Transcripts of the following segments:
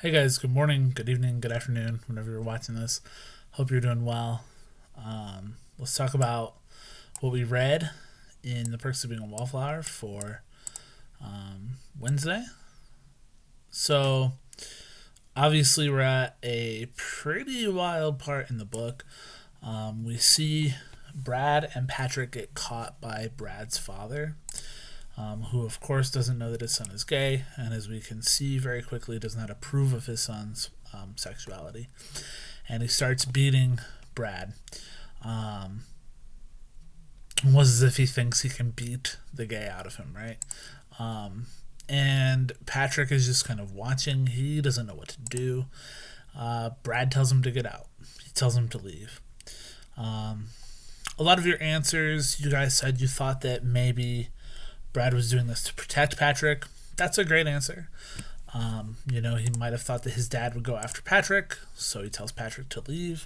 Hey guys, good morning, good evening, good afternoon, whenever you're watching this. Hope you're doing well. Let's talk about what we read in The Perks of Being a Wallflower for Wednesday. So, obviously, we're at a pretty wild part in the book. We see Brad and Patrick get caught by Brad's father, who of course doesn't know that his son is gay, and as we can see very quickly, does not approve of his son's sexuality. And he starts beating Brad. Almost as if he thinks he can beat the gay out of him, right? And Patrick is just kind of watching. He doesn't know what to do. Brad tells him to get out. He tells him to leave. A lot of your answers, you guys said you thought that maybe Brad was doing this to protect Patrick. That's a great answer. He might have thought that his dad would go after Patrick, so he tells Patrick to leave.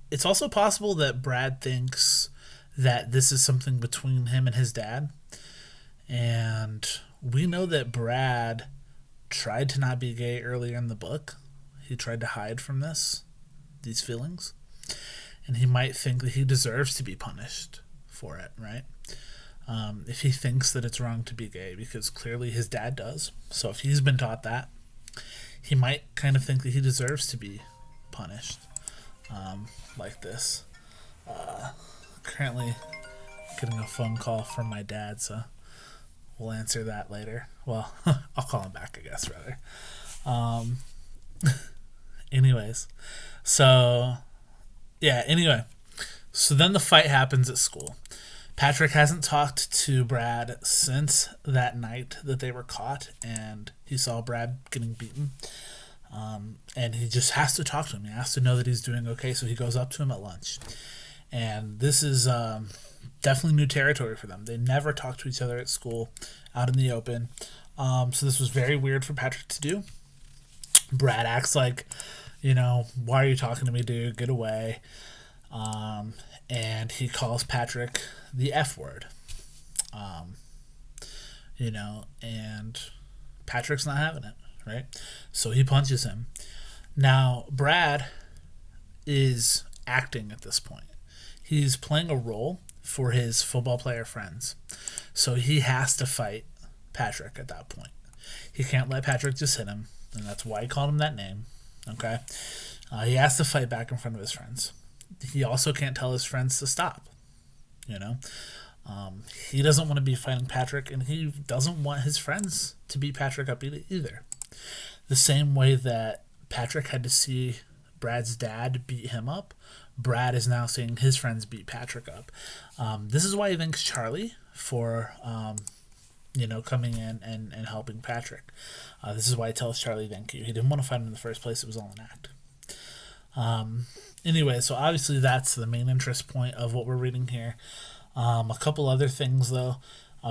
It's also possible that Brad thinks that this is something between him and his dad. And we know that Brad tried to not be gay earlier in the book. He tried to hide from these feelings. And he might think that he deserves to be punished for it, right? If he thinks that it's wrong to be gay, because clearly his dad does. So if he's been taught that, he might kind of think that he deserves to be punished like this. Currently getting a phone call from my dad, so we'll answer that later. Well, I'll call him back, I guess, rather. Anyways, so then the fight happens at school. Patrick hasn't talked to Brad since that night that they were caught and he saw Brad getting beaten. And he just has to talk to him. He has to know that he's doing okay, so he goes up to him at lunch. And this is definitely new territory for them. They never talk to each other at school out in the open. So this was very weird for Patrick to do. Brad acts like, why are you talking to me, dude? Get away. And he calls Patrick the F word. And Patrick's not having it, right? So he punches him. Now, Brad is acting at this point. He's playing a role for his football player friends. So he has to fight Patrick at that point. He can't let Patrick just hit him, and that's why he called him that name. Okay? He has to fight back in front of his friends. He also can't tell his friends to stop. He doesn't want to be fighting Patrick, and he doesn't want his friends to beat Patrick up either. The same way that Patrick had to see Brad's dad beat him up, Brad is now seeing his friends beat Patrick up. This is why he thanks Charlie for coming in and helping Patrick. This is why he tells Charlie thank you. He didn't want to fight him in the first place. It was all an act. Anyway, so obviously that's the main interest point of what we're reading here. A couple other things, though.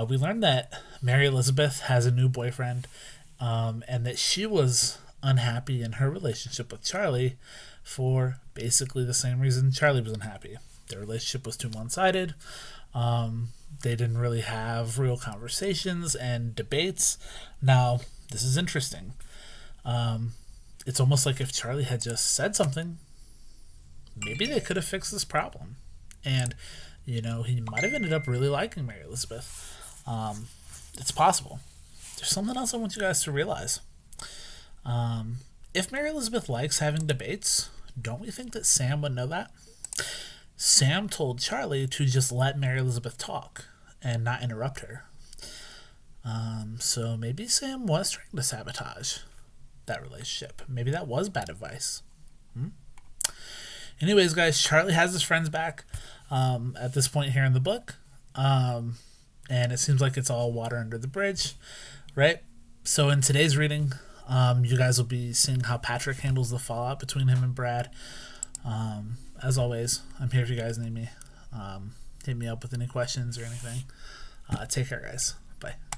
We learned that Mary Elizabeth has a new boyfriend, and that she was unhappy in her relationship with Charlie for basically the same reason Charlie was unhappy. Their relationship was too one-sided. They didn't really have real conversations and debates. Now, this is interesting. It's almost like if Charlie had just said something, maybe they could have fixed this problem. And, he might have ended up really liking Mary Elizabeth. It's possible. There's something else I want you guys to realize. If Mary Elizabeth likes having debates, don't we think that Sam would know that? Sam told Charlie to just let Mary Elizabeth talk and not interrupt her. So maybe Sam was trying to sabotage that relationship. Maybe that was bad advice. Anyways, guys, Charlie has his friends back at this point here in the book. And it seems like it's all water under the bridge, right? So in today's reading, you guys will be seeing how Patrick handles the fallout between him and Brad. As always, I'm here if you guys need me. Hit me up with any questions or anything. Take care, guys. Bye.